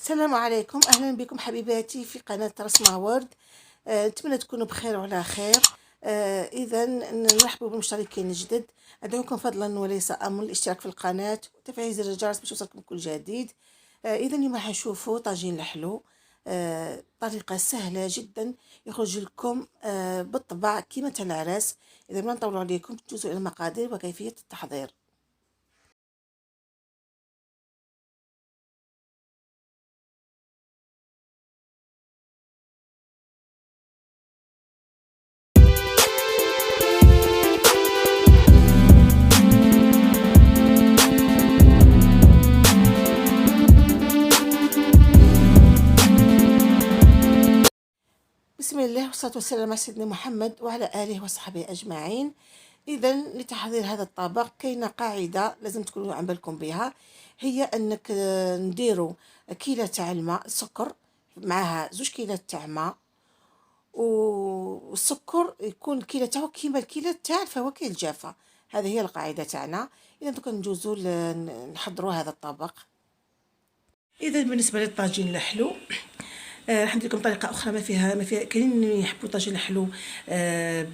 السلام عليكم، اهلا بكم حبيباتي في قناه رسمة وورد. نتمنى تكونوا بخير وعلى خير. اذا نرحبوا بالمشتركين الجدد. ادعوكم فضلا وليس امر الاشتراك في القناه وتفعيل زر الجرس باش يوصلكم كل جديد. اذا اليوم حنشوفوا طاجين لحلو، طريقه سهله جدا يخرج لكم بالطبع كيما تاع العراس. اذا ما نطول عليكم تجوزوا الى المقادير وكيفيه التحضير. بسم الله والصلاة والسلام على سيدنا محمد وعلى آله وصحبه أجمعين. إذا لتحضير هذا الطبق كاينة قاعدة لازم تكونوا عن بالكم بها، هي أنك نديروا كيلة تاع الماء سكر، معها 2 كيلات تاع ماء، والسكر يكون الكيلة تاعو كيما الكيلة تاع الفواكه الجافة. هذه هي القاعدة تاعنا. إذا دوكا ندوزو نحضروا هذا الطبق. إذا بالنسبة للطاجين الحلو راح ندير لكم طريقه اخرى ما فيها كاينين يحبوا طاجين الحلو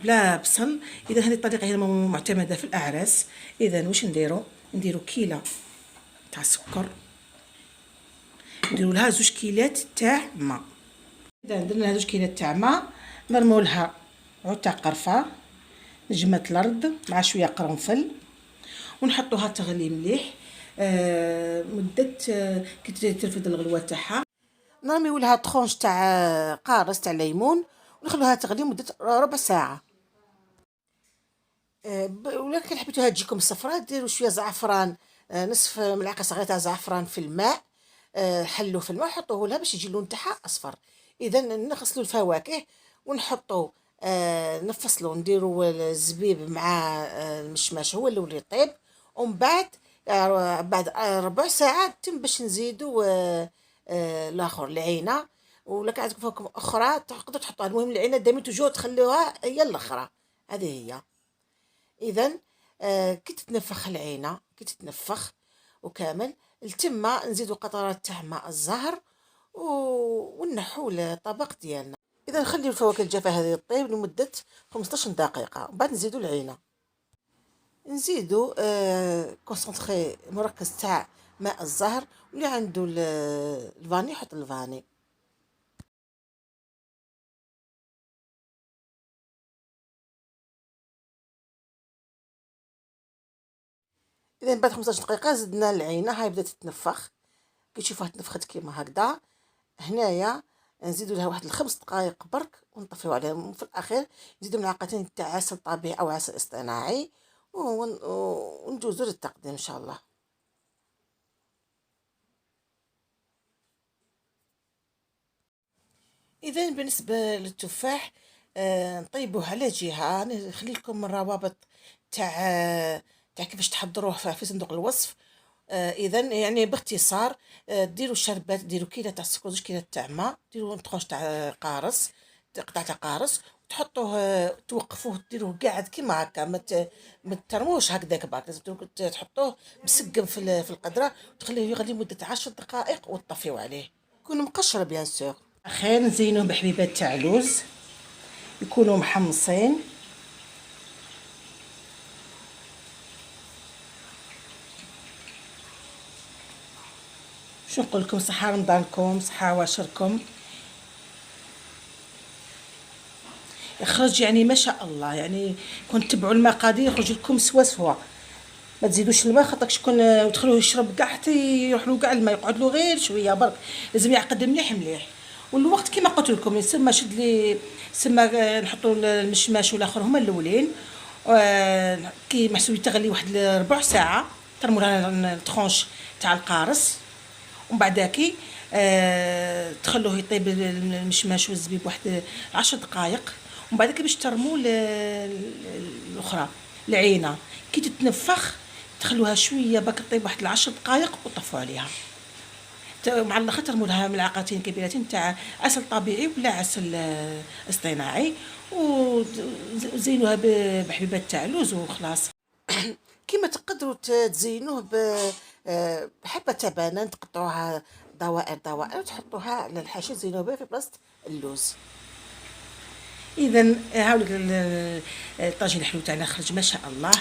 بلا بصل. اذا هذه الطريقه هي معتمده في الاعراس. اذا واش نديروا كيله تاع سكر، نديروا لها 2 كيلات تاع ماء. اذا درنا لها 2 كيلات تاع ماء نرموا لها عود تاع قرفه، نجمه الارض مع شويه قرنفل، ونحطوها تغلي مليح مده كي ترفد الغلوه تاعها. نرميو لها طخونش تاع قارص تاع ليمون ونخلوها تغلي مده ربع ساعه. ولا كان حبيتوها تجيكم صفراء ديروا شويه زعفران، نصف ملعقه صغيره تاع زعفران في الماء، حلوه في الماء وحطوه لها باش يجي اللون تاعها اصفر. اذا نغسلوا الفواكه ونحطوا نفصلوا نديروا الزبيب مع المشماش هو اللي يطيب، ومن بعد بعد ربع ساعه تم باش نزيدوا الاخر العينه. ولا كان عندكم فواكه اخرى تقدروا تحطوها، المهم العينه دائما توجو تخلوها هي الاخرى، هذه هي. اذا كي تتنفخ العينه كي تتنفخ وكامل التمه نزيدوا قطرات تاع ماء الزهر ونحوا الطبق ديالنا. اذا نخليو الفواكه الجافه هذه طيب لمده 15 دقيقه وبعد نزيدوا العينه، نزيدوا كونسونطري مركز تاع ماء الزهر، واللي عنده الفاني يحط الفاني. اذا بعد 15 دقيقه زدنا العينه، هاي بدات تتنفخ، كي تشوفوها تنفخت كيما هكذا. هنايا نزيدوا لها واحد 5 دقائق برك ونطفيو عليها. وفي الاخير نزيدوا ملعقتين تاع عسل طبيعي او عسل اصطناعي وندوزو للتقديم ان شاء الله. اذا بالنسبه للتفاح نطيبوه على جهه، نخلي لكم الروابط تاع كيفاش تحضروه في صندوق الوصف. اذا يعني باختصار ديروا الشربات، ديروا كيله تاع السكر 2 كيلات تاع ماء، ديروا طخونش تاع قارص، قطعه تاع قارص، تحطوه توقفوه ديروه قاعد كيما هكا، ما ترموش هكذاك برك، لازم تحطوه مسقم في القدره وتخليه يغلي مده 10 دقائق وتطفيو عليه. يكون مقشر بيان سور. اخير نزينوه بحبيبات تاع لوز يكونوا محمصين. شو نقول لكم، صحة رمضانكم، صحة عواشركم، يخرج يعني ما شاء الله. يعني كون تبعوا المقادير يخرج لكم سوا. ما تزيدوش الماء خاطر شكون وتخلوه يشرب كاع حتى يروح له كاع الماء، يقعد له غير شويه برك، لازم يعقد مليح. والوقت كما قلت لكم يسمى شد لي سما نحطوا المشماش والاخر هما الاولين. كي محسوب تغلي واحد ربع ساعه ترموا لها الطخونش تاع القارص، ومن بعد كي تخلوه يطيب المشماش والزبيب واحد 10 دقائق، ومن بعد كي باش ترموا الاخرى العينه كي تتنفخ تخلوها شويه باك طيب واحد 10 دقائق وطفوا عليها. مع الاخر ترموا لها ملعقتين كبيرتين تاع عسل طبيعي ولا عسل اصطناعي، وزينوها بحبيبات تاع لوز وخلاص. كيما تقدروا تزينوه بحبه تاع بنان تقطعوها دوائر وتحطوها على الحاشيه تزينوها بها في بلاصه اللوز. اذا هاوليك الطاجين الحلو تاعنا خرج ما شاء الله.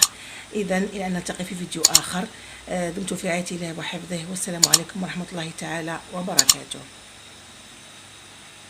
اذا الى ان نلتقي في فيديو اخر، دمتم في رعايه الله وحفظه، والسلام عليكم ورحمه الله تعالى وبركاته.